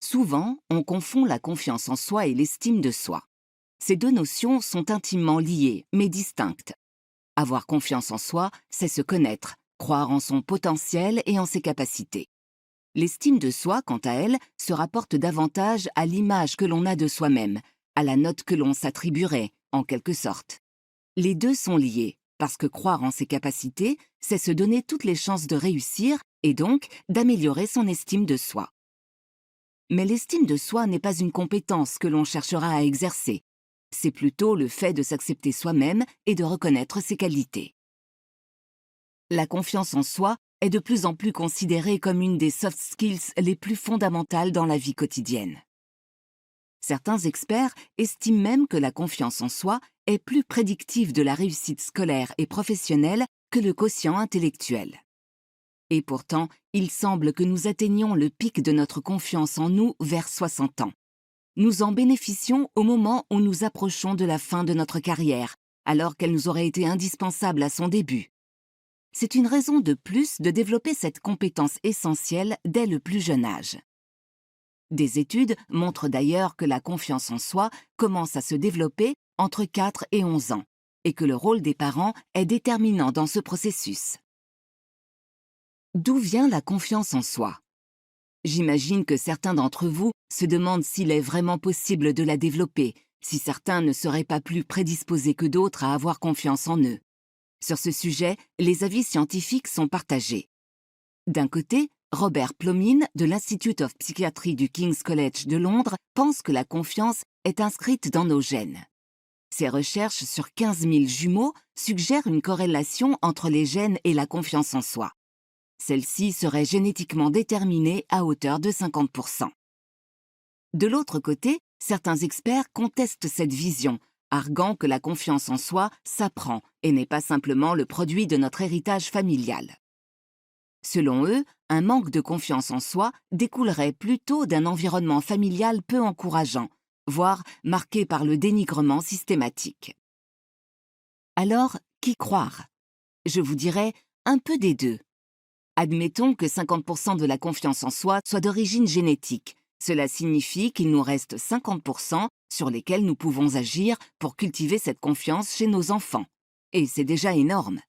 Souvent, on confond la confiance en soi et l'estime de soi. Ces deux notions sont intimement liées, mais distinctes. Avoir confiance en soi, c'est se connaître, croire en son potentiel et en ses capacités. L'estime de soi, quant à elle, se rapporte davantage à l'image que l'on a de soi-même, à la note que l'on s'attribuerait, en quelque sorte. Les deux sont liés, parce que croire en ses capacités, c'est se donner toutes les chances de réussir et donc d'améliorer son estime de soi. Mais l'estime de soi n'est pas une compétence que l'on cherchera à exercer. C'est plutôt le fait de s'accepter soi-même et de reconnaître ses qualités. La confiance en soi est de plus en plus considérée comme une des soft skills les plus fondamentales dans la vie quotidienne. Certains experts estiment même que la confiance en soi est plus prédictive de la réussite scolaire et professionnelle que le quotient intellectuel. Et pourtant, il semble que nous atteignions le pic de notre confiance en nous vers 60 ans. Nous en bénéficions au moment où nous approchons de la fin de notre carrière, alors qu'elle nous aurait été indispensable à son début. C'est une raison de plus de développer cette compétence essentielle dès le plus jeune âge. Des études montrent d'ailleurs que la confiance en soi commence à se développer entre 4 et 11 ans, et que le rôle des parents est déterminant dans ce processus. D'où vient la confiance en soi? J'imagine que certains d'entre vous se demandent s'il est vraiment possible de la développer, si certains ne seraient pas plus prédisposés que d'autres à avoir confiance en eux. Sur ce sujet, les avis scientifiques sont partagés. D'un côté, Robert Plomin de l'Institute of Psychiatry du King's College de Londres pense que la confiance est inscrite dans nos gènes. Ses recherches sur 15 000 jumeaux suggèrent une corrélation entre les gènes et la confiance en soi. Celle-ci serait génétiquement déterminée à hauteur de 50%. De l'autre côté, certains experts contestent cette vision, arguant que la confiance en soi s'apprend et n'est pas simplement le produit de notre héritage familial. Selon eux, un manque de confiance en soi découlerait plutôt d'un environnement familial peu encourageant, voire marqué par le dénigrement systématique. Alors, qui croire? Je vous dirais un peu des deux. Admettons que 50% de la confiance en soi soit d'origine génétique. Cela signifie qu'il nous reste 50% sur lesquels nous pouvons agir pour cultiver cette confiance chez nos enfants. Et c'est déjà énorme.